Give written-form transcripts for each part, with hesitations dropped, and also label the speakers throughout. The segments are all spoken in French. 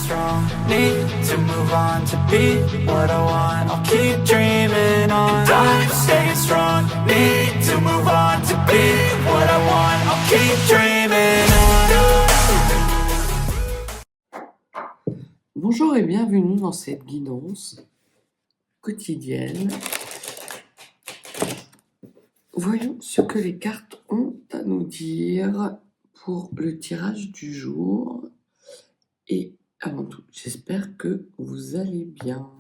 Speaker 1: strong, need to move on to be what I want. I'll keep dreaming on. And I'm staying strong, need to move on to be what I want. I'll keep dreaming on.
Speaker 2: Bonjour et bienvenue dans cette guidance quotidienne. Voyons ce que les cartes ont à nous dire pour le tirage du jour. Et avant tout, j'espère que vous allez bien.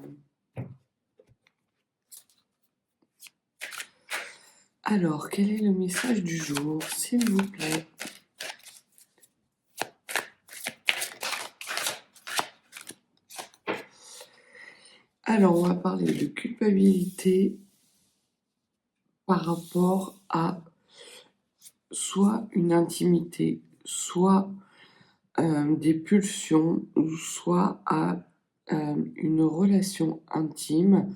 Speaker 2: Alors, quel est le message du jour, s'il vous plaît? Alors, on va parler de culpabilité par rapport à soit une intimité, soit des pulsions, ou soit à une relation intime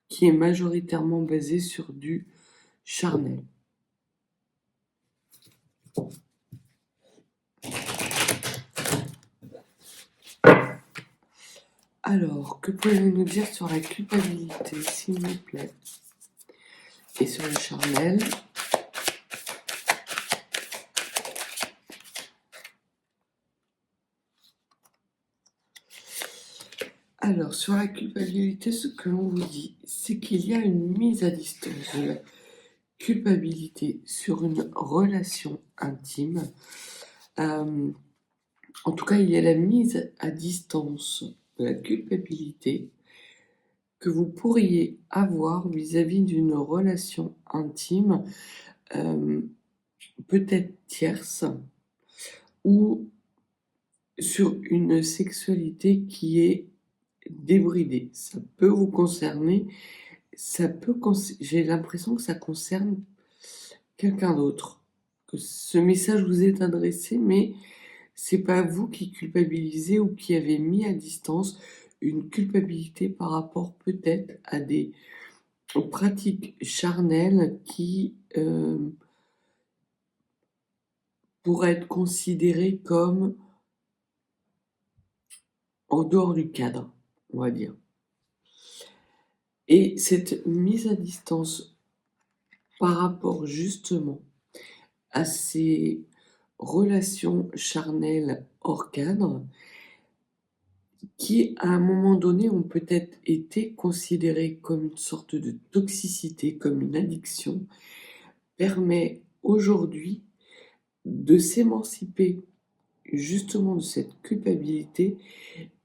Speaker 2: qui est majoritairement basée sur du charnel. Alors, que pouvez-vous nous dire sur la culpabilité, s'il vous plaît, et sur le charnel? Alors, sur la culpabilité, ce que l'on vous dit, c'est qu'il y a une mise à distance de la culpabilité sur une relation intime. En tout cas, il y a la mise à distance de la culpabilité que vous pourriez avoir vis-à-vis d'une relation intime, peut-être tierce, ou sur une sexualité qui est débridée. Ça peut vous concerner, j'ai l'impression que ça concerne quelqu'un d'autre, que ce message vous est adressé, mais c'est pas vous qui culpabilisez ou qui avez mis à distance une culpabilité par rapport peut-être à des pratiques charnelles qui pourraient être considérées comme en dehors du cadre, on va dire. Et cette mise à distance par rapport justement à ces relations charnelles hors cadre, qui à un moment donné ont peut-être été considérées comme une sorte de toxicité, comme une addiction, permet aujourd'hui de s'émanciper justement de cette culpabilité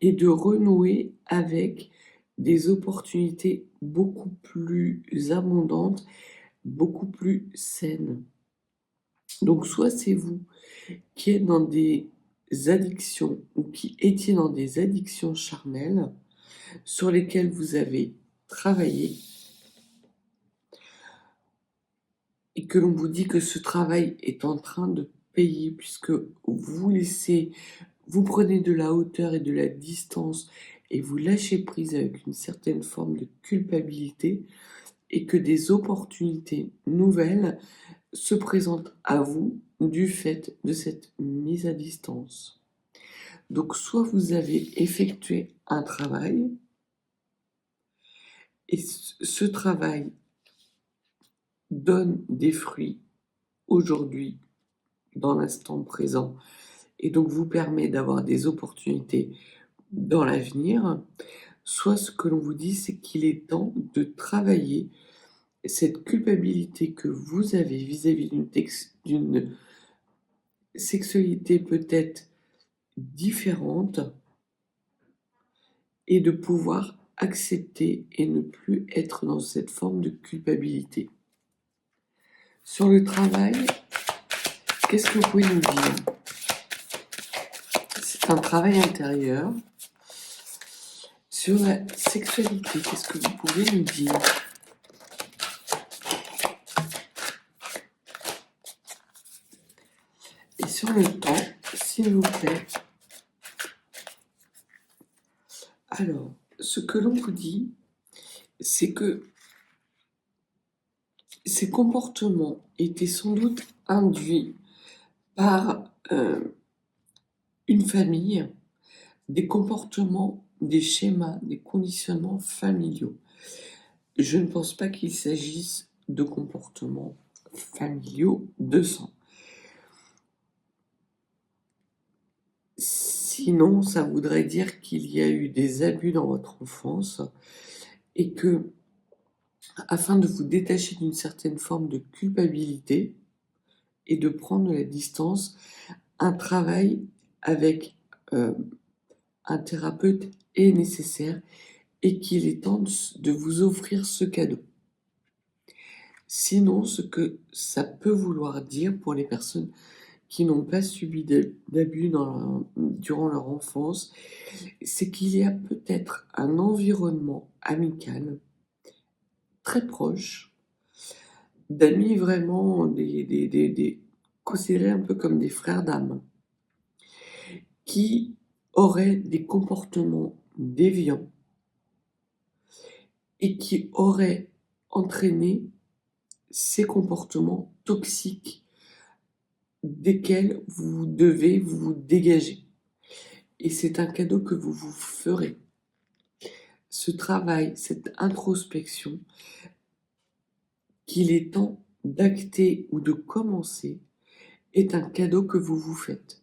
Speaker 2: et de renouer avec des opportunités beaucoup plus abondantes, beaucoup plus saines. Donc soit c'est vous qui êtes dans des addictions ou qui étiez dans des addictions charnelles sur lesquelles vous avez travaillé et que l'on vous dit que ce travail est en train de payer puisque vous prenez de la hauteur et de la distance et vous lâchez prise avec une certaine forme de culpabilité et que des opportunités nouvelles se présentent à vous du fait de cette mise à distance. Donc soit vous avez effectué un travail et ce travail donne des fruits aujourd'hui dans l'instant présent et donc vous permet d'avoir des opportunités dans l'avenir, soit ce que l'on vous dit c'est qu'il est temps de travailler cette culpabilité que vous avez vis-à-vis d'une sexualité peut-être différente et de pouvoir accepter et ne plus être dans cette forme de culpabilité. Sur le travail, qu'est-ce que vous pouvez nous dire? C'est un travail intérieur. Sur la sexualité, qu'est-ce que vous pouvez nous dire? Et sur le temps, s'il vous plaît. Alors, ce que l'on vous dit, c'est que ces comportements étaient sans doute induits par une famille, des comportements, des schémas, des conditionnements familiaux. Je ne pense pas qu'il s'agisse de comportements familiaux de sang. Sinon, ça voudrait dire qu'il y a eu des abus dans votre enfance et que, afin de vous détacher d'une certaine forme de culpabilité et de prendre de la distance, un travail avec un thérapeute est nécessaire et qu'il est temps de vous offrir ce cadeau. Sinon, ce que ça peut vouloir dire pour les personnes qui n'ont pas subi d'abus durant leur enfance, c'est qu'il y a peut-être un environnement amical très proche, d'amis vraiment considérés un peu comme des frères d'âme, qui auraient des comportements déviants et qui auraient entraîné ces comportements toxiques desquels vous devez vous dégager. Et c'est un cadeau que vous vous ferez. Ce travail, cette introspection, qu'il est temps d'acter ou de commencer, est un cadeau que vous vous faites.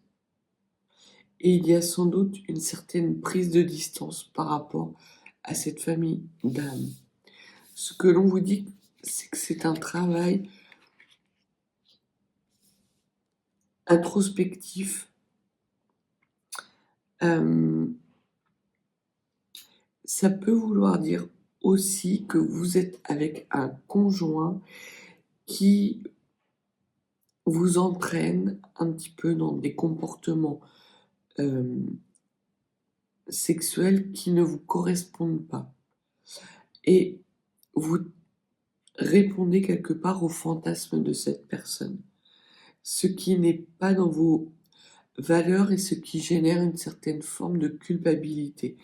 Speaker 2: Et il y a sans doute une certaine prise de distance par rapport à cette famille d'âmes. Ce que l'on vous dit, c'est que c'est un travail introspectif. Ça peut vouloir dire aussi que vous êtes avec un conjoint qui vous entraîne un petit peu dans des comportements sexuels qui ne vous correspondent pas. Et vous répondez quelque part au fantasme de cette personne. Ce qui n'est pas dans vos valeurs et ce qui génère une certaine forme de culpabilité.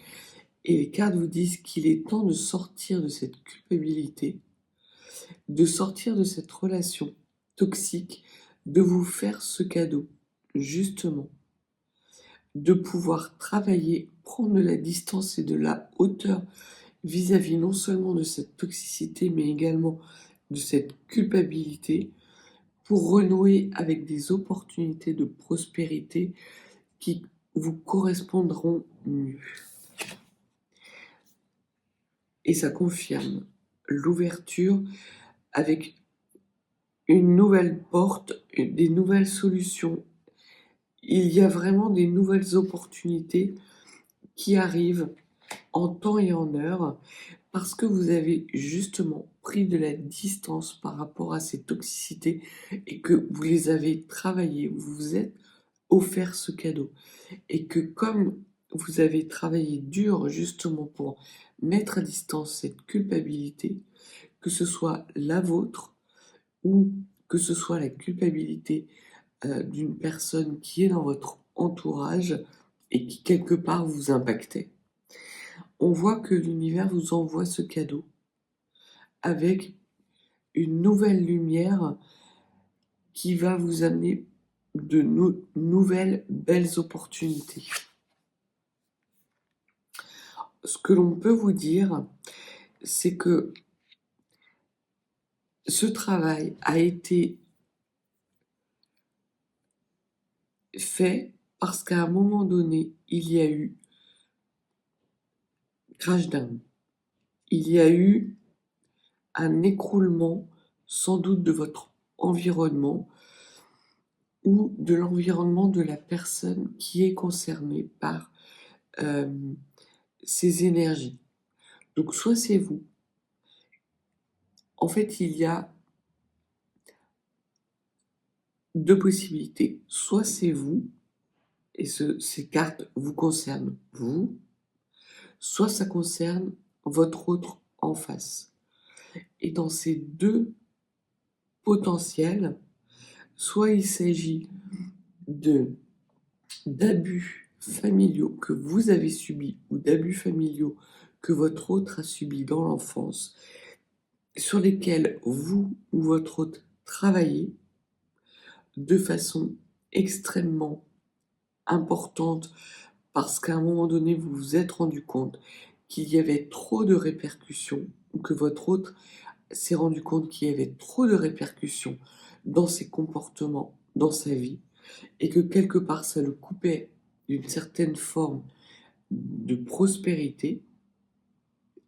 Speaker 2: Et les cartes vous disent qu'il est temps de sortir de cette culpabilité, de sortir de cette relation toxique, de vous faire ce cadeau, justement, de pouvoir travailler, prendre de la distance et de la hauteur vis-à-vis non seulement de cette toxicité, mais également de cette culpabilité, pour renouer avec des opportunités de prospérité qui vous correspondront mieux. Et ça confirme l'ouverture avec une nouvelle porte, des nouvelles solutions. Il y a vraiment des nouvelles opportunités qui arrivent en temps et en heure parce que vous avez justement pris de la distance par rapport à ces toxicités et que vous les avez travaillées, vous vous êtes offert ce cadeau. Et que comme vous avez travaillé dur justement pour mettre à distance cette culpabilité, que ce soit la vôtre ou que ce soit la culpabilité d'une personne qui est dans votre entourage et qui quelque part vous impactait, on voit que l'univers vous envoie ce cadeau avec une nouvelle lumière qui va vous amener de nouvelles belles opportunités. Ce que l'on peut vous dire, c'est que ce travail a été fait parce qu'à un moment donné, il y a eu crash down. Il y a eu un écroulement, sans doute de votre environnement ou de l'environnement de la personne qui est concernée par ces énergies. Donc soit c'est vous. En fait, il y a deux possibilités. Soit c'est vous, et ces cartes vous concernent vous, soit ça concerne votre autre en face. Et dans ces deux potentiels, soit il s'agit d'abus familiaux que vous avez subis ou d'abus familiaux que votre autre a subis dans l'enfance, sur lesquels vous ou votre autre travaillez de façon extrêmement importante parce qu'à un moment donné, vous vous êtes rendu compte qu'il y avait trop de répercussions ou que votre autre s'est rendu compte qu'il y avait trop de répercussions dans ses comportements, dans sa vie, et que quelque part ça le coupait d'une certaine forme de prospérité.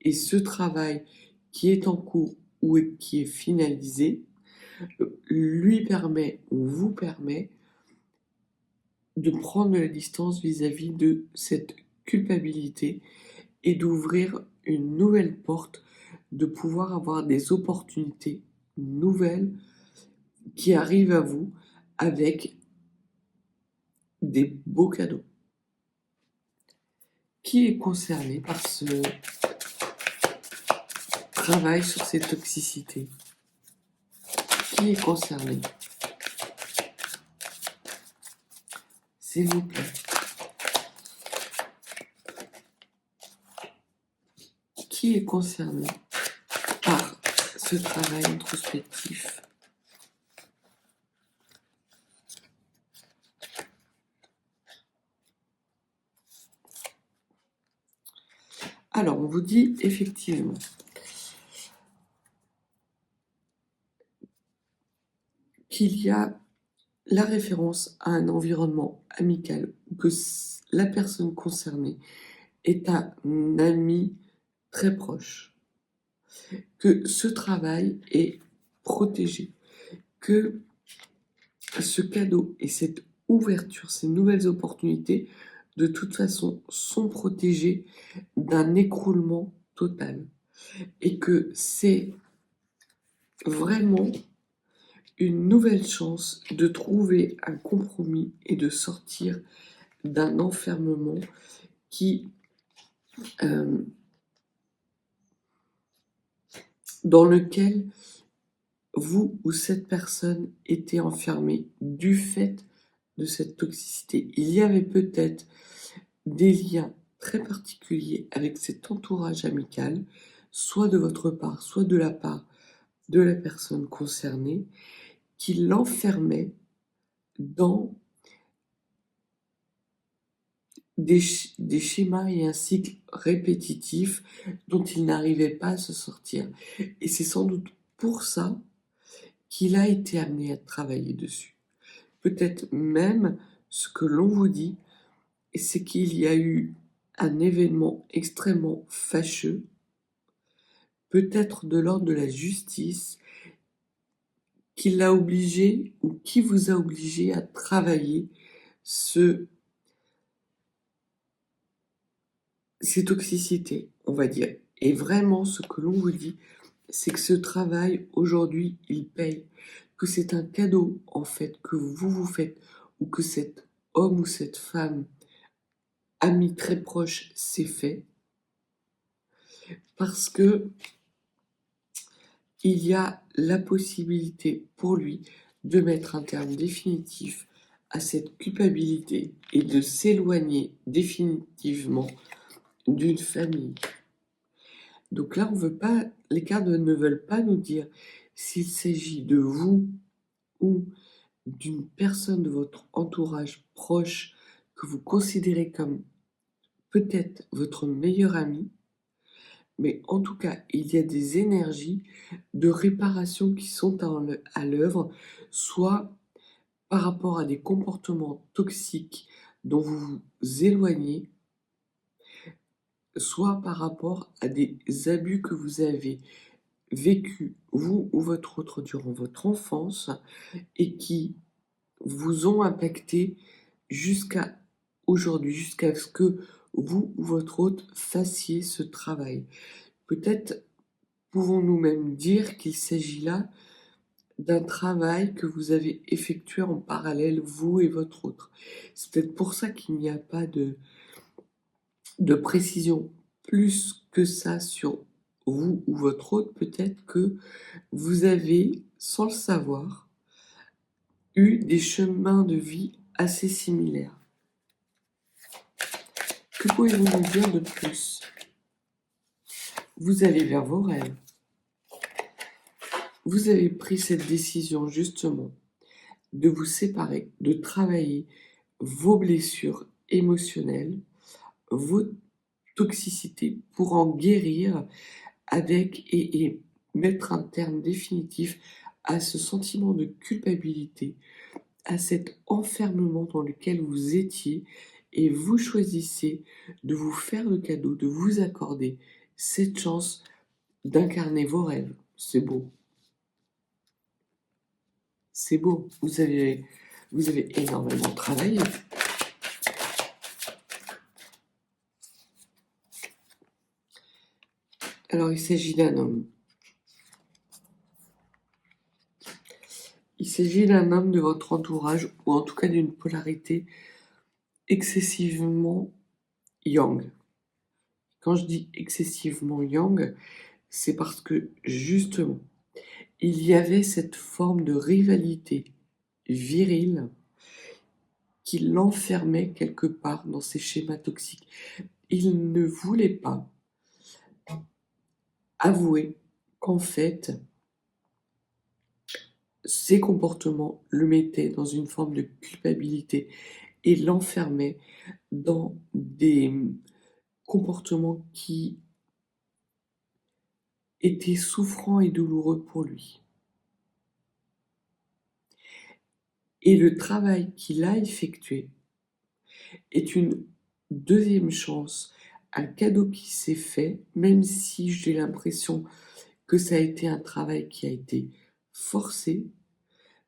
Speaker 2: Et ce travail qui est en cours ou qui est finalisé lui permet ou vous permet de prendre la distance vis-à-vis de cette culpabilité et d'ouvrir une nouvelle porte, de pouvoir avoir des opportunités nouvelles qui arrivent à vous avec des beaux cadeaux. Qui est concerné par ce travail sur ces toxicités? Qui est concerné? S'il vous plaît. Qui est concerné par ce travail introspectif? Alors, on vous dit effectivement qu'il y a la référence à un environnement amical ou que la personne concernée est un ami très proche, que ce travail est protégé, que ce cadeau et cette ouverture, ces nouvelles opportunités, de toute façon, sont protégés d'un écroulement total. Et que c'est vraiment une nouvelle chance de trouver un compromis et de sortir d'un enfermement dans lequel vous ou cette personne était enfermée du fait de cette toxicité. Il y avait peut-être des liens très particuliers avec cet entourage amical, soit de votre part, soit de la part de la personne concernée, qui l'enfermait dans des schémas et un cycle répétitif dont il n'arrivait pas à se sortir. Et c'est sans doute pour ça qu'il a été amené à travailler dessus. Peut-être même ce que l'on vous dit, c'est qu'il y a eu un événement extrêmement fâcheux, peut-être de l'ordre de la justice, qui l'a obligé ou qui vous a obligé à travailler ces toxicités, on va dire. Et vraiment, ce que l'on vous dit, c'est que ce travail, aujourd'hui, il paye. Que c'est un cadeau, en fait, que vous faites, ou que cet homme ou cette femme, ami très proche, s'est fait. Parce que il y a la possibilité pour lui de mettre un terme définitif à cette culpabilité et de s'éloigner définitivement d'une famille. Donc là, les cartes ne veulent pas nous dire s'il s'agit de vous ou d'une personne de votre entourage proche que vous considérez comme peut-être votre meilleur ami, mais en tout cas, il y a des énergies de réparation qui sont à l'œuvre, soit par rapport à des comportements toxiques dont vous vous éloignez, soit par rapport à des abus que vous avez vécus, vous ou votre autre, durant votre enfance, et qui vous ont impacté jusqu'à aujourd'hui, jusqu'à ce que vous ou votre autre fassiez ce travail. Peut-être pouvons-nous même dire qu'il s'agit là d'un travail que vous avez effectué en parallèle, vous et votre autre. C'est peut-être pour ça qu'il n'y a pas de précision plus que ça sur vous ou votre autre. Peut-être que vous avez, sans le savoir, eu des chemins de vie assez similaires. Que pouvez-vous nous dire de plus? Vous allez vers vos rêves. Vous avez pris cette décision justement de vous séparer, de travailler vos blessures émotionnelles, vos toxicités pour en guérir avec et mettre un terme définitif à ce sentiment de culpabilité, à cet enfermement dans lequel vous étiez et vous choisissez de vous faire le cadeau, de vous accorder cette chance d'incarner vos rêves. C'est beau. C'est beau. Vous avez énormément travaillé. Alors, il s'agit d'un homme. Il s'agit d'un homme de votre entourage, ou en tout cas d'une polarité excessivement yang. Quand je dis excessivement yang, c'est parce que justement, il y avait cette forme de rivalité virile qui l'enfermait quelque part dans ces schémas toxiques. Il ne voulait pas avouer qu'en fait, ses comportements le mettaient dans une forme de culpabilité et l'enfermaient dans des comportements qui étaient souffrants et douloureux pour lui. Et le travail qu'il a effectué est une deuxième chance, un cadeau qui s'est fait, même si j'ai l'impression que ça a été un travail qui a été forcé,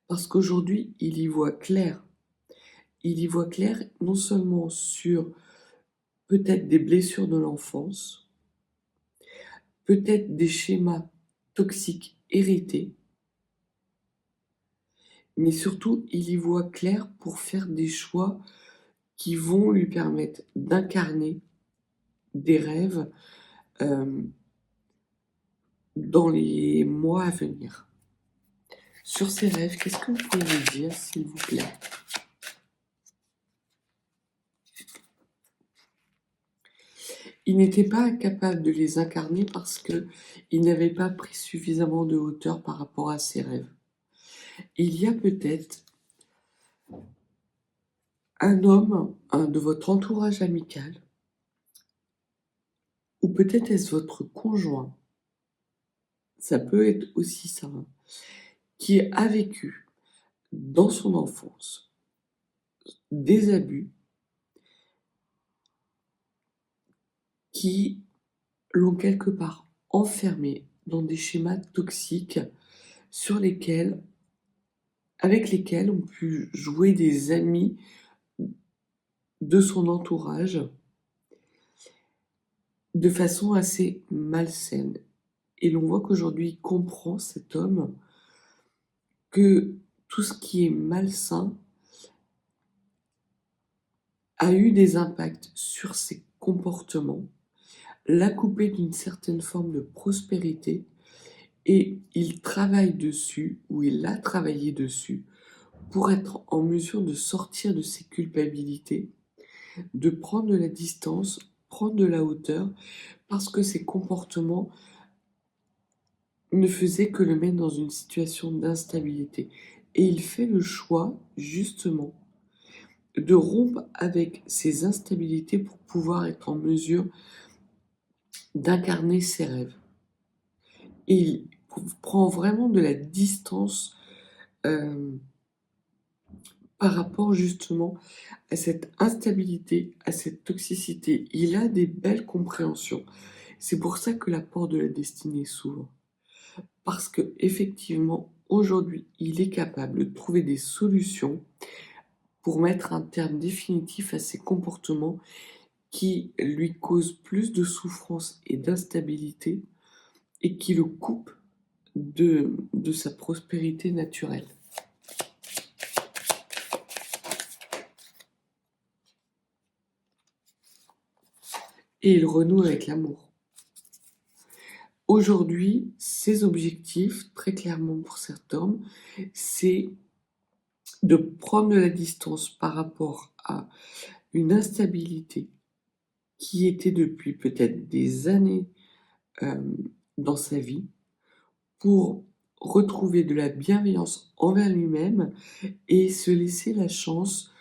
Speaker 2: parce qu'aujourd'hui, il y voit clair. Il y voit clair non seulement sur peut-être des blessures de l'enfance, peut-être des schémas toxiques hérités, mais surtout, il y voit clair pour faire des choix qui vont lui permettre d'incarner des rêves dans les mois à venir. Sur ces rêves, qu'est-ce que vous pouvez me dire, s'il vous plaît? Il n'était pas capable de les incarner parce qu'il n'avait pas pris suffisamment de hauteur par rapport à ses rêves. Il y a peut-être un homme de votre entourage amical, ou peut-être est-ce votre conjoint, ça peut être aussi ça, qui a vécu dans son enfance des abus qui l'ont quelque part enfermé dans des schémas toxiques avec lesquels ont pu jouer des amis de son entourage de façon assez malsaine. Et l'on voit qu'aujourd'hui, il comprend, cet homme, que tout ce qui est malsain a eu des impacts sur ses comportements, l'a coupé d'une certaine forme de prospérité, et il travaille dessus, ou il a travaillé dessus, pour être en mesure de sortir de ses culpabilités, de prendre de la distance, prendre de la hauteur, parce que ses comportements ne faisaient que le mettre dans une situation d'instabilité. Et il fait le choix, justement, de rompre avec ces instabilités pour pouvoir être en mesure d'incarner ses rêves. Et il prend vraiment de la distance par rapport justement à cette instabilité, à cette toxicité. Il a des belles compréhensions. C'est pour ça que la porte de la destinée s'ouvre. Parce que effectivement, aujourd'hui, il est capable de trouver des solutions pour mettre un terme définitif à ces comportements qui lui causent plus de souffrance et d'instabilité et qui le coupent de sa prospérité naturelle. Et il renoue avec l'amour. Aujourd'hui, ses objectifs, très clairement pour cet homme, c'est de prendre de la distance par rapport à une instabilité qui était depuis peut-être des années dans sa vie, pour retrouver de la bienveillance envers lui-même et se laisser la chance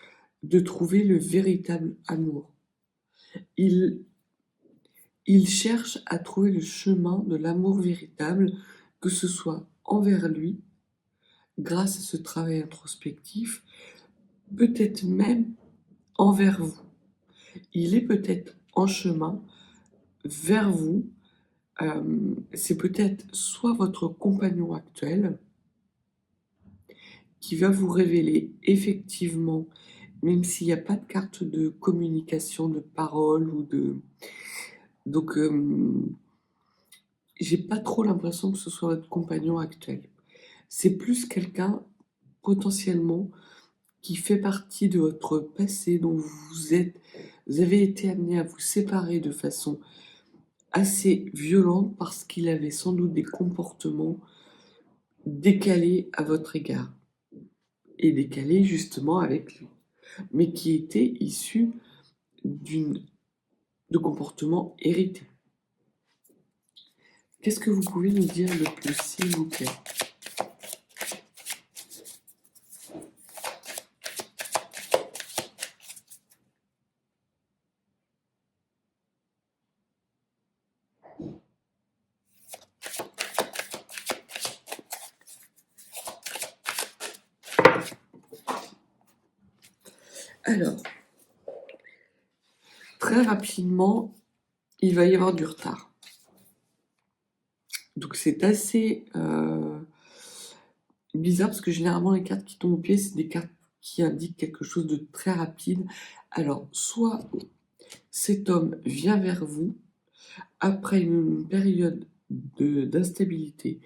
Speaker 2: de trouver le véritable amour. Il il cherche à trouver le chemin de l'amour véritable, que ce soit envers lui, grâce à ce travail introspectif, peut-être même envers vous. Il est peut-être en chemin vers vous. C'est peut-être soit votre compagnon actuel qui va vous révéler effectivement, même s'il n'y a pas de carte de communication, de parole ou de... Donc, j'ai pas trop l'impression que ce soit votre compagnon actuel. C'est plus quelqu'un potentiellement qui fait partie de votre passé, dont vous avez été amené à vous séparer de façon assez violente parce qu'il avait sans doute des comportements décalés à votre égard et décalés justement avec lui, mais qui étaient issus de comportements hérités. Qu'est-ce que vous pouvez nous dire de plus, s'il vous plaît? Alors, très rapidement, il va y avoir du retard. Donc c'est assez bizarre parce que généralement les cartes qui tombent au pied, c'est des cartes qui indiquent quelque chose de très rapide. Alors, soit cet homme vient vers vous après une période d'instabilité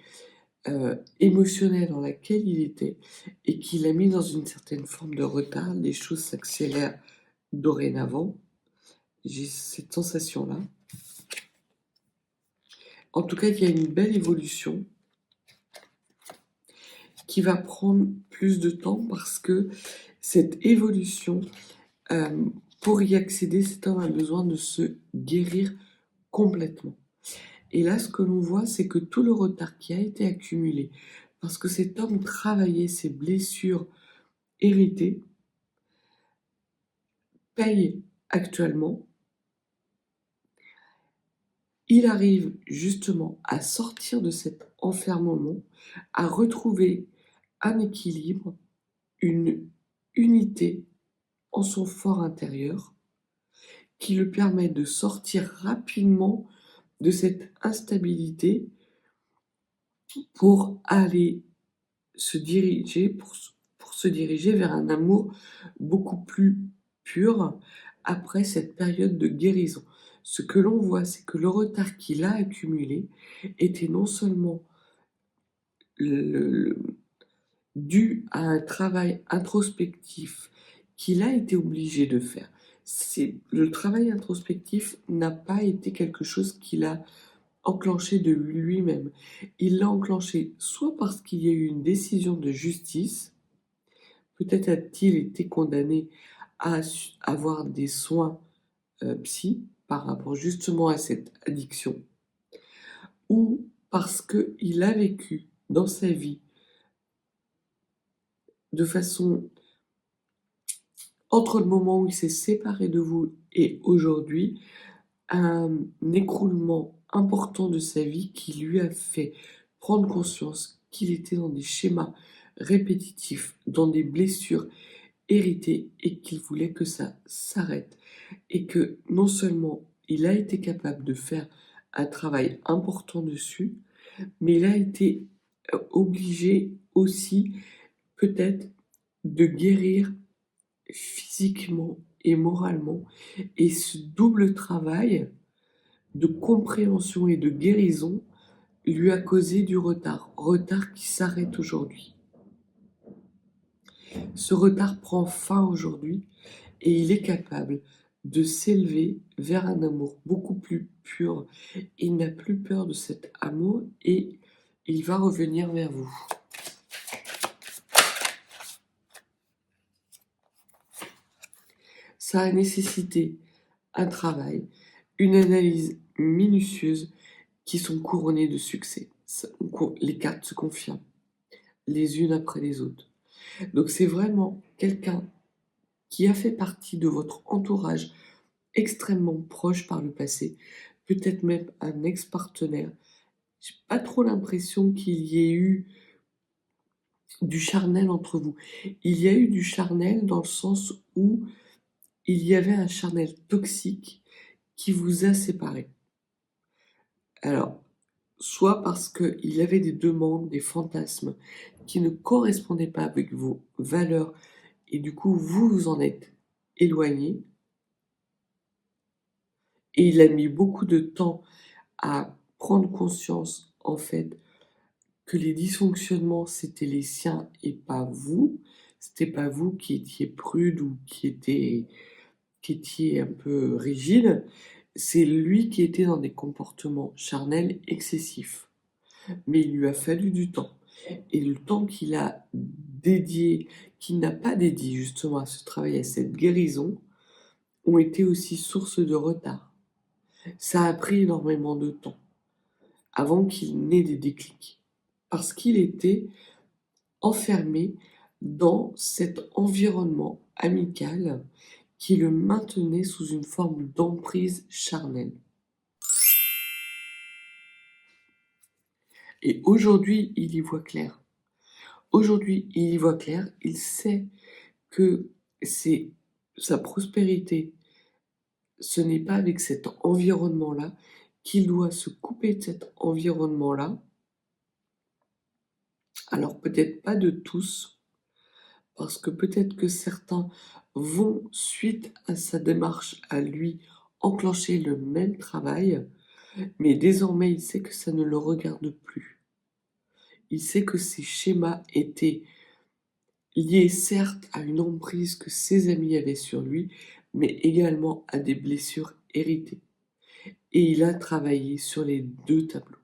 Speaker 2: émotionnelle dans laquelle il était et qui l'a mis dans une certaine forme de retard. Les choses s'accélèrent dorénavant. J'ai cette sensation-là. En tout cas, il y a une belle évolution qui va prendre plus de temps parce que cette évolution, pour y accéder, cet homme a besoin de se guérir complètement. Et là, ce que l'on voit, c'est que tout le retard qui a été accumulé, parce que cet homme travaillait ses blessures héritées, paye actuellement. Il arrive justement à sortir de cet enfermement, à retrouver un équilibre, une unité en son fort intérieur, qui le permet de sortir rapidement de cette instabilité pour aller se diriger, pour se diriger vers un amour beaucoup plus pur après cette période de guérison. Ce que l'on voit, c'est que le retard qu'il a accumulé était non seulement dû à un travail introspectif qu'il a été obligé de faire. Le travail introspectif n'a pas été quelque chose qu'il a enclenché de lui-même. Il l'a enclenché soit parce qu'il y a eu une décision de justice, peut-être a-t-il été condamné à avoir des soins psy par rapport justement à cette addiction, ou parce qu'il a vécu dans sa vie de façon entre le moment où il s'est séparé de vous et aujourd'hui, un écroulement important de sa vie qui lui a fait prendre conscience qu'il était dans des schémas répétitifs, dans des blessures héritées et qu'il voulait que ça s'arrête. Et que non seulement il a été capable de faire un travail important dessus, mais il a été obligé aussi peut-être de guérir physiquement et moralement. Et ce double travail de compréhension et de guérison lui a causé du retard, retard qui s'arrête aujourd'hui. Ce retard prend fin aujourd'hui et il est capable de s'élever vers un amour beaucoup plus pur. Il n'a plus peur de cet amour et il va revenir vers vous. Ça a nécessité un travail, une analyse minutieuse qui sont couronnées de succès. les cartes se confirment, les unes après les autres. Donc c'est vraiment quelqu'un qui a fait partie de votre entourage extrêmement proche par le passé, peut-être même un ex-partenaire. J'ai pas trop l'impression qu'il y ait eu du charnel entre vous. Il y a eu du charnel dans le sens où il y avait un charnel toxique qui vous a séparés. Alors, soit parce qu'il avait des demandes, des fantasmes qui ne correspondaient pas avec vos valeurs et du coup vous vous en êtes éloigné et il a mis beaucoup de temps à prendre conscience en fait que les dysfonctionnements c'était les siens et pas vous. C'était pas vous qui étiez prude ou qui étiez un peu rigide, c'est lui qui était dans des comportements charnels excessifs. Mais il lui a fallu du temps. Et le temps qu'il a dédié, qu'il n'a pas dédié justement à ce travail, à cette guérison, ont été aussi source de retard. Ça a pris énormément de temps avant qu'il n'ait des déclics. Parce qu'il était enfermé dans cet environnement amical qui le maintenait sous une forme d'emprise charnelle. Et aujourd'hui, il y voit clair. Aujourd'hui, il y voit clair, il sait que c'est sa prospérité, ce n'est pas avec cet environnement-là, qu'il doit se couper de cet environnement-là. Alors peut-être pas de tous, parce que peut-être que certains vont, suite à sa démarche à lui, enclencher le même travail, mais désormais il sait que ça ne le regarde plus. Il sait que ces schémas étaient liés certes à une emprise que ses amis avaient sur lui, mais également à des blessures héritées. Et il a travaillé sur les deux tableaux.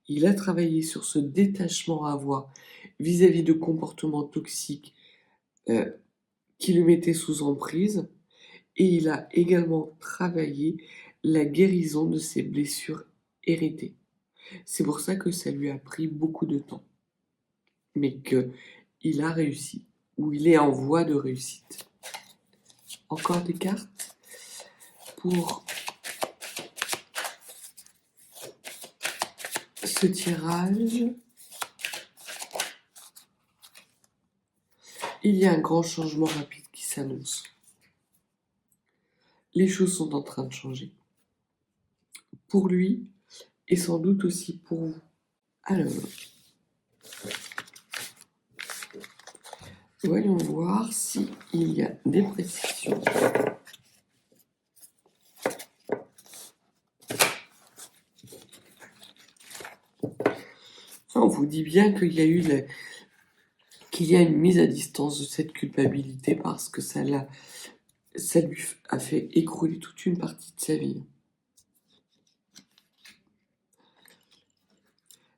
Speaker 2: Il a travaillé sur ce détachement à avoir vis-à-vis de comportements toxiques qui le mettaient sous emprise, et il a également travaillé la guérison de ses blessures héritées. C'est pour ça que ça lui a pris beaucoup de temps, mais qu'il a réussi, ou il est en voie de réussite. Encore des cartes pour ce tirage. Il y a un grand changement rapide qui s'annonce. Les choses sont en train de changer. Pour lui, et sans doute aussi pour vous. Alors, voyons voir s'il y a des précisions. On vous dit bien qu'il y a une mise à distance de cette culpabilité parce que ça lui a fait écrouler toute une partie de sa vie.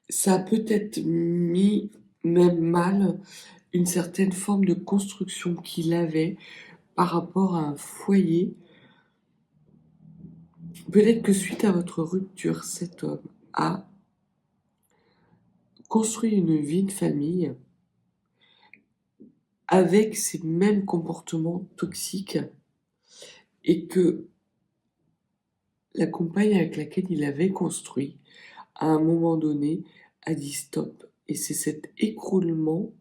Speaker 2: Ça a peut-être mis même mal une certaine forme de construction qu'il avait par rapport à un foyer. Peut-être que suite à votre rupture, cet homme a construit une vie de famille avec ces mêmes comportements toxiques et que la compagne avec laquelle il avait construit, à un moment donné, a dit stop. Et c'est cet écroulement,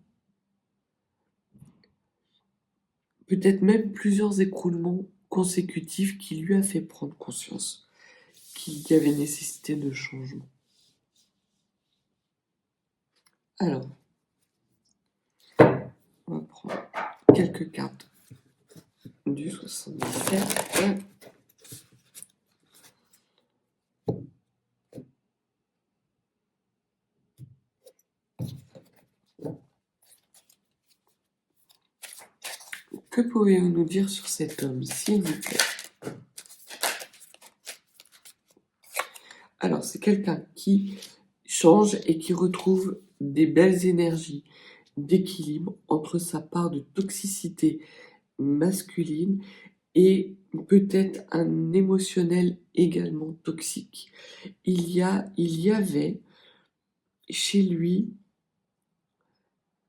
Speaker 2: peut-être même plusieurs écroulements consécutifs qui lui a fait prendre conscience qu'il y avait nécessité de changement. Alors, on va prendre quelques cartes du 77. Que pouvez-vous nous dire sur cet homme, s'il vous plaît? Alors, c'est quelqu'un qui change et qui retrouve des belles énergies d'équilibre entre sa part de toxicité masculine et peut-être un émotionnel également toxique. Il y avait chez lui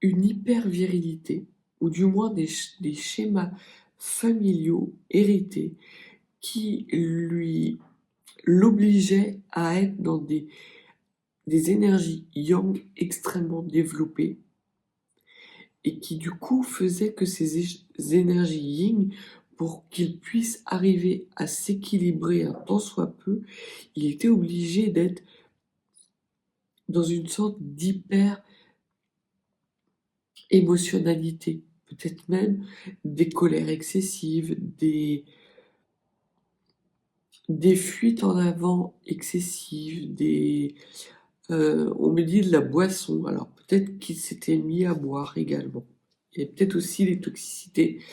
Speaker 2: une hyper-virilité, ou du moins des schémas familiaux hérités qui l'obligeaient à être dans des énergies yang extrêmement développées et qui du coup faisaient que ces énergies yin, pour qu'il puisse arriver à s'équilibrer un tant soit peu, il était obligé d'être dans une sorte d'hyper émotionnalité, peut-être même des colères excessives, des fuites en avant excessives, on me dit de la boisson, alors peut-être qu'il s'était mis à boire également. Il y a peut-être aussi des toxicités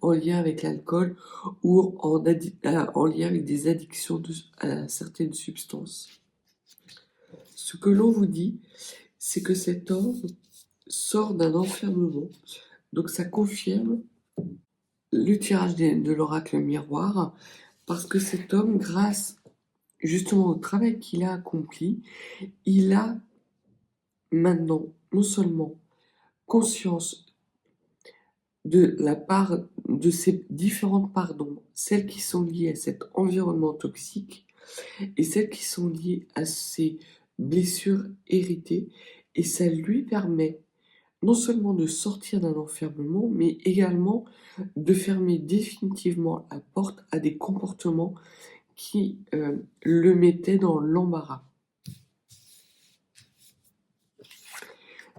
Speaker 2: en lien avec l'alcool ou en lien avec des addictions à certaines substances. Ce que l'on vous dit, c'est que cet homme sort d'un enfermement, donc ça confirme le tirage de l'oracle miroir, parce que cet homme, grâce justement au travail qu'il a accompli, il a maintenant non seulement conscience de la part de ces différentes parts d'ombre, celles qui sont liées à cet environnement toxique et celles qui sont liées à ces blessures héritées, et ça lui permet non seulement de sortir d'un enfermement, mais également de fermer définitivement la porte à des comportements qui le mettaient dans l'embarras.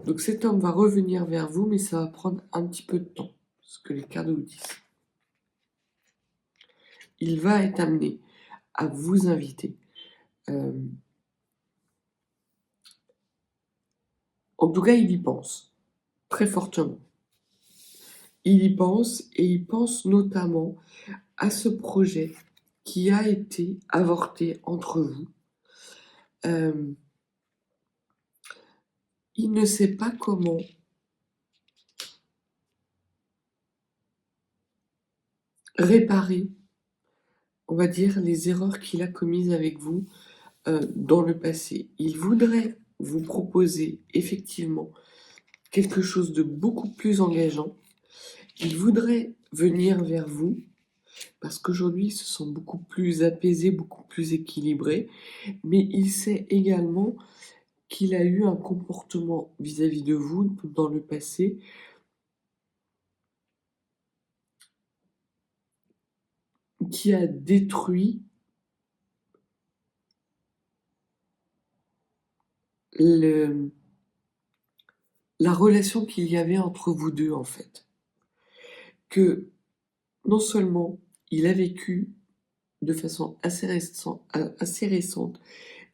Speaker 2: Donc cet homme va revenir vers vous, mais ça va prendre un petit peu de temps, ce que les cartes vous disent. Il va être amené à vous inviter. En tout cas, il y pense, très fortement. Il y pense, et il pense notamment à ce projet qui a été avorté entre vous. Il ne sait pas comment réparer, on va dire, les erreurs qu'il a commises avec vous dans le passé. Il voudrait vous proposer effectivement quelque chose de beaucoup plus engageant. Il voudrait venir vers vous parce qu'aujourd'hui, ils se sent beaucoup plus apaisés, beaucoup plus équilibrés, mais il sait également qu'il a eu un comportement vis-à-vis de vous dans le passé qui a détruit la relation qu'il y avait entre vous deux, en fait. Que non seulement il a vécu de façon assez récente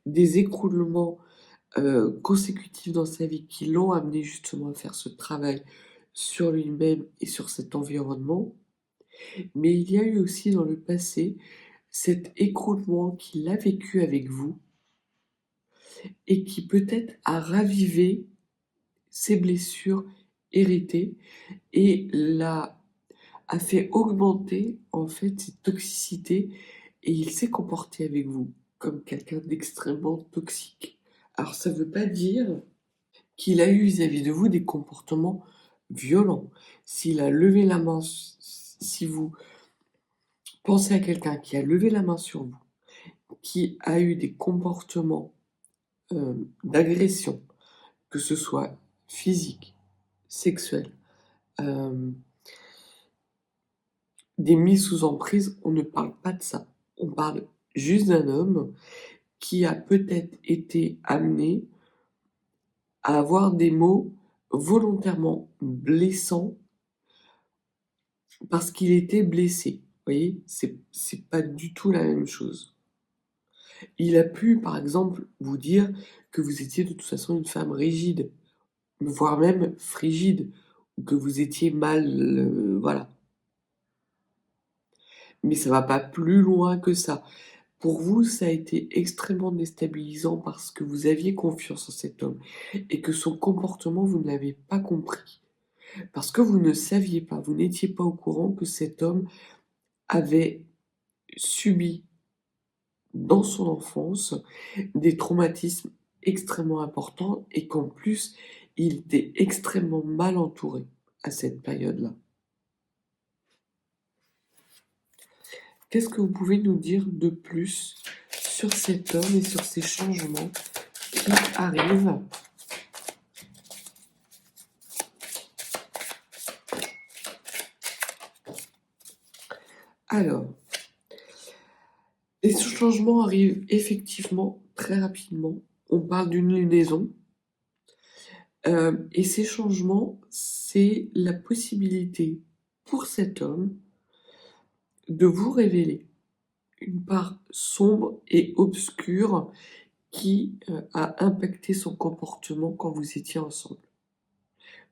Speaker 2: des écroulements consécutifs dans sa vie qui l'ont amené justement à faire ce travail sur lui-même et sur cet environnement, mais il y a eu aussi dans le passé cet écroulement qu'il a vécu avec vous et qui peut-être a ravivé ses blessures héritées et a fait augmenter en fait ses toxicités, et il s'est comporté avec vous comme quelqu'un d'extrêmement toxique. Alors ça ne veut pas dire qu'il a eu vis-à-vis de vous des comportements violents. S'il a levé la main, si vous pensez à quelqu'un qui a levé la main sur vous, qui a eu des comportements d'agression, que ce soit physique, sexuel, des mises sous emprise, on ne parle pas de ça. On parle juste d'un homme qui a peut-être été amené à avoir des mots volontairement blessants parce qu'il était blessé. Vous voyez, c'est pas du tout la même chose. Il a pu, par exemple, vous dire que vous étiez de toute façon une femme rigide, voire même frigide, ou que vous étiez mal, voilà. Mais ça va pas plus loin que ça. Pour vous, ça a été extrêmement déstabilisant parce que vous aviez confiance en cet homme et que son comportement, vous ne l'avez pas compris. Parce que vous ne saviez pas, vous n'étiez pas au courant que cet homme avait subi dans son enfance des traumatismes extrêmement importants et qu'en plus, il était extrêmement mal entouré à cette période-là. Qu'est-ce que vous pouvez nous dire de plus sur cet homme et sur ces changements qui arrivent? Alors, les changements arrivent effectivement très rapidement. On parle d'une lunaison. Et ces changements, c'est la possibilité pour cet homme de vous révéler une part sombre et obscure qui a impacté son comportement quand vous étiez ensemble.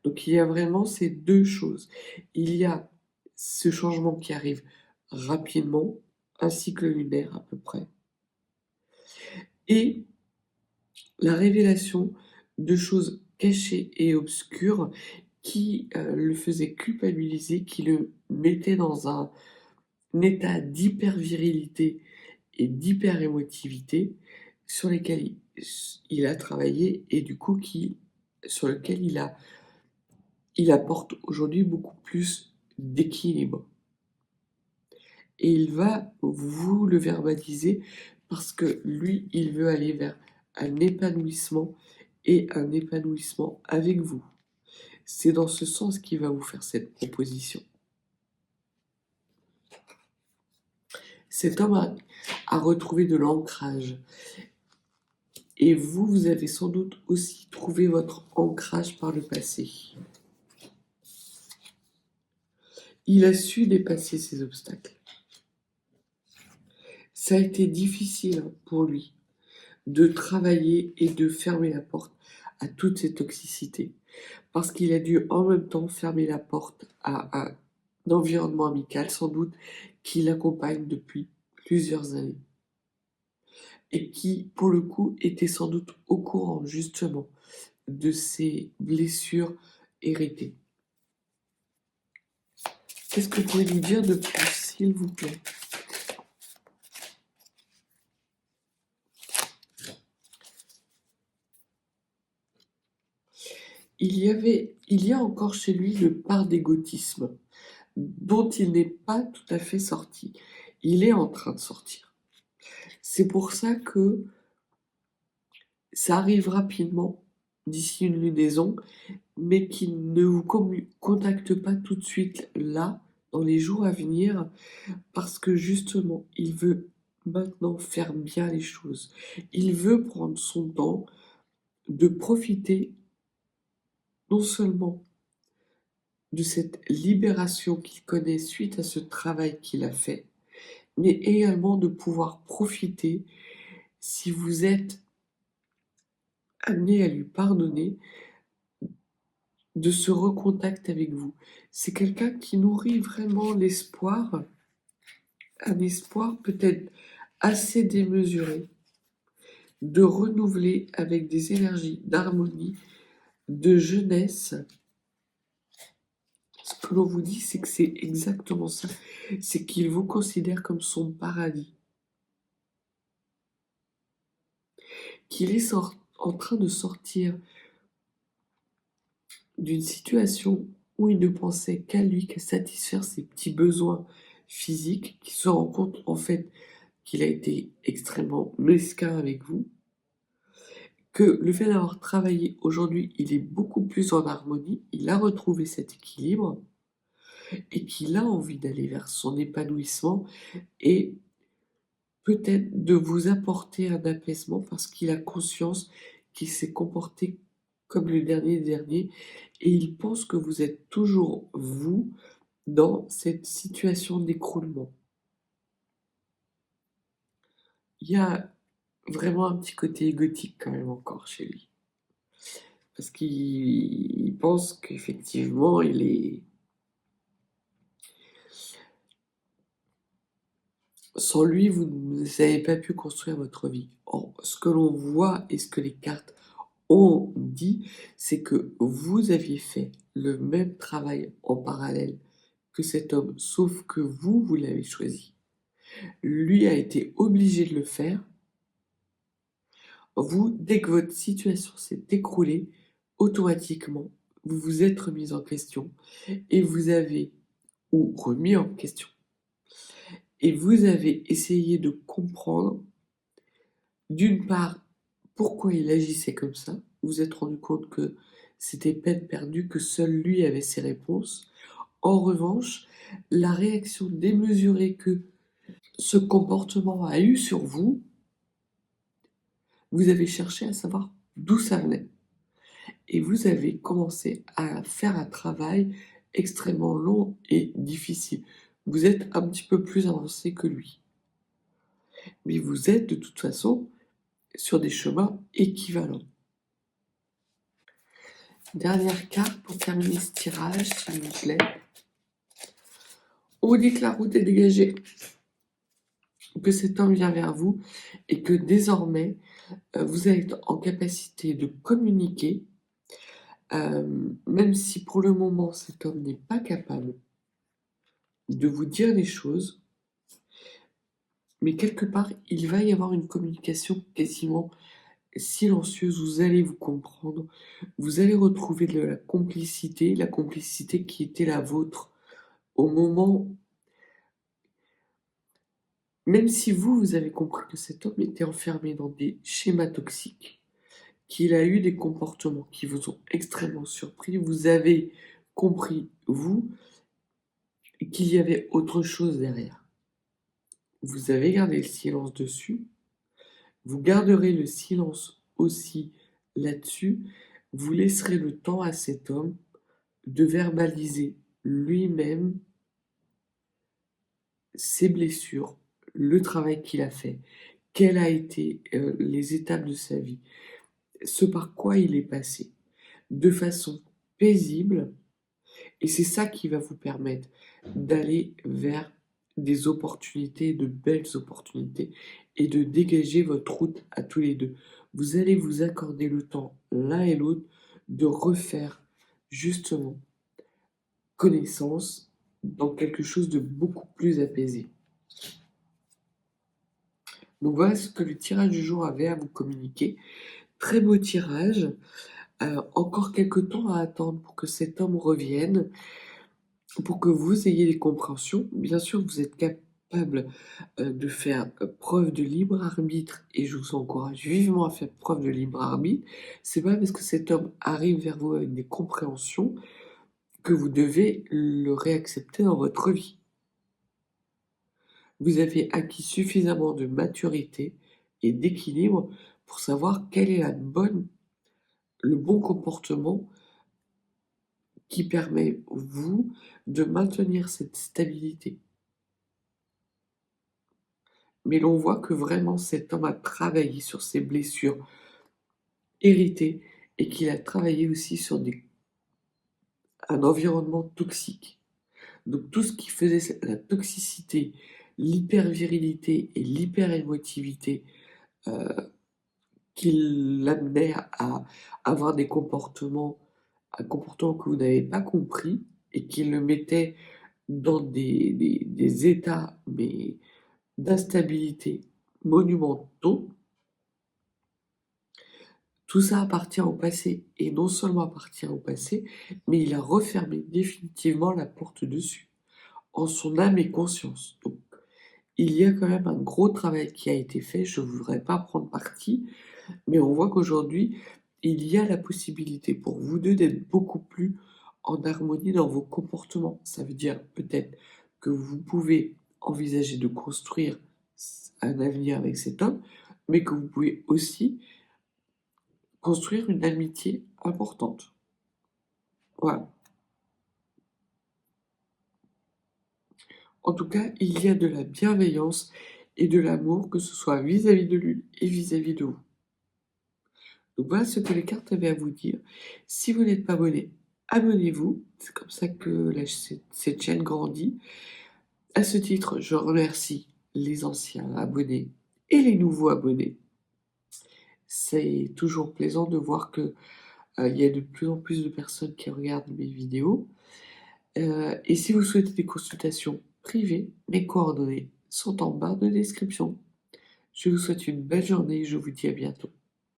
Speaker 2: Donc il y a vraiment ces deux choses. Il y a ce changement qui arrive rapidement, un cycle lunaire à peu près, et la révélation de choses cachées et obscures qui le faisaient culpabiliser, qui le mettaient dans un état d'hyper-virilité et d'hyper-émotivité sur lesquels il a travaillé et du coup sur lequel il apporte aujourd'hui beaucoup plus d'équilibre. Et il va vous le verbaliser parce que lui, il veut aller vers un épanouissement et un épanouissement avec vous. C'est dans ce sens qu'il va vous faire cette proposition. Cet homme a retrouvé de l'ancrage. Et vous, vous avez sans doute aussi trouvé votre ancrage par le passé. Il a su dépasser ces obstacles. Ça a été difficile pour lui de travailler et de fermer la porte à toute cette toxicité. Parce qu'il a dû en même temps fermer la porte à un environnement amical, sans doute, qui l'accompagne depuis plusieurs années. Et qui, pour le coup, était sans doute au courant, justement, de ses blessures héritées. Qu'est-ce que vous pouvez nous dire de plus, s'il vous plaît? Il y a encore chez lui le part d'égotisme dont il n'est pas tout à fait sorti. Il est en train de sortir. C'est pour ça que ça arrive rapidement d'ici une lunaison, mais qu'il ne vous contacte pas tout de suite là, dans les jours à venir, parce que justement, il veut maintenant faire bien les choses. Il veut prendre son temps de profiter non seulement de cette libération qu'il connaît suite à ce travail qu'il a fait, mais également de pouvoir profiter, si vous êtes amené à lui pardonner, de ce recontact avec vous. C'est quelqu'un qui nourrit vraiment l'espoir, un espoir peut-être assez démesuré, de renouveler avec des énergies d'harmonie, de jeunesse. Ce que l'on vous dit, c'est que c'est exactement ça. C'est qu'il vous considère comme son paradis. Qu'il est en train de sortir d'une situation où il ne pensait qu'à lui, qu'à satisfaire ses petits besoins physiques, qu'il se rend compte en fait qu'il a été extrêmement mesquin avec vous, que le fait d'avoir travaillé aujourd'hui, il est beaucoup plus en harmonie, il a retrouvé cet équilibre et qu'il a envie d'aller vers son épanouissement et peut-être de vous apporter un apaisement parce qu'il a conscience qu'il s'est comporté comme le dernier des derniers et il pense que vous êtes toujours vous dans cette situation d'écroulement. Il y a vraiment un petit côté égotique quand même encore chez lui. Parce qu'il pense qu'effectivement, il est... Sans lui, vous n'avez pas pu construire votre vie. Or, ce que l'on voit et ce que les cartes ont dit, c'est que vous aviez fait le même travail en parallèle que cet homme, sauf que vous l'avez choisi. Lui a été obligé de le faire. Vous, dès que votre situation s'est écroulée, automatiquement, vous vous êtes remis en question et vous avez, ou remis en question, et vous avez essayé de comprendre, d'une part, pourquoi il agissait comme ça. Vous vous êtes rendu compte que c'était peine perdue, que seul lui avait ses réponses. En revanche, la réaction démesurée que ce comportement a eu sur vous, vous avez cherché à savoir d'où ça venait. Et vous avez commencé à faire un travail extrêmement long et difficile. Vous êtes un petit peu plus avancé que lui. Mais vous êtes de toute façon sur des chemins équivalents. Dernière carte pour terminer ce tirage, s'il vous plaît. On dit que la route est dégagée, que cet homme vient vers vous et que désormais, vous êtes en capacité de communiquer, même si pour le moment cet homme n'est pas capable de vous dire les choses, mais quelque part, il va y avoir une communication quasiment silencieuse, vous allez vous comprendre, vous allez retrouver de la complicité qui était la vôtre au moment, même si vous avez compris que cet homme était enfermé dans des schémas toxiques, qu'il a eu des comportements qui vous ont extrêmement surpris, vous avez compris, vous, qu'il y avait autre chose derrière. Vous avez gardé le silence dessus, vous garderez le silence aussi là-dessus, vous laisserez le temps à cet homme de verbaliser lui-même ses blessures, le travail qu'il a fait, quelles a été les étapes de sa vie, ce par quoi il est passé, de façon paisible, et c'est ça qui va vous permettre d'aller vers des opportunités, de belles opportunités, et de dégager votre route à tous les deux. Vous allez vous accorder le temps, l'un et l'autre, de refaire justement connaissance dans quelque chose de beaucoup plus apaisé. Donc voilà ce que le tirage du jour avait à vous communiquer. Très beau tirage. Encore quelques temps à attendre pour que cet homme revienne, pour que vous ayez des compréhensions. Bien sûr, vous êtes capable de faire preuve de libre arbitre et je vous encourage vivement à faire preuve de libre arbitre. C'est pas parce que cet homme arrive vers vous avec des compréhensions que vous devez le réaccepter dans votre vie. Vous avez acquis suffisamment de maturité et d'équilibre pour savoir quel est le bon comportement qui permet, vous, de maintenir cette stabilité. Mais l'on voit que vraiment cet homme a travaillé sur ses blessures héritées et qu'il a travaillé aussi sur un environnement toxique. Donc tout ce qui faisait la toxicité, l'hypervirilité et l'hyperémotivité qui l'amenait à avoir un comportement que vous n'avez pas compris et qui le mettait dans des états mais d'instabilité monumentaux, tout ça appartient au passé. Et non seulement appartient au passé, mais il a refermé définitivement la porte dessus, en son âme et conscience. Donc, il y a quand même un gros travail qui a été fait, je ne voudrais pas prendre parti, mais on voit qu'aujourd'hui, il y a la possibilité pour vous deux d'être beaucoup plus en harmonie dans vos comportements. Ça veut dire peut-être que vous pouvez envisager de construire un avenir avec cet homme, mais que vous pouvez aussi construire une amitié importante. Voilà. En tout cas, il y a de la bienveillance et de l'amour, que ce soit vis-à-vis de lui et vis-à-vis de vous. Donc voilà ce que les cartes avaient à vous dire. Si vous n'êtes pas abonné, abonnez-vous. C'est comme ça que cette chaîne grandit. À ce titre, je remercie les anciens abonnés et les nouveaux abonnés. C'est toujours plaisant de voir que il y a de plus en plus de personnes qui regardent mes vidéos. Et si vous souhaitez des consultations privées, mes coordonnées sont en barre de description. Je vous souhaite une belle journée et je vous dis à bientôt.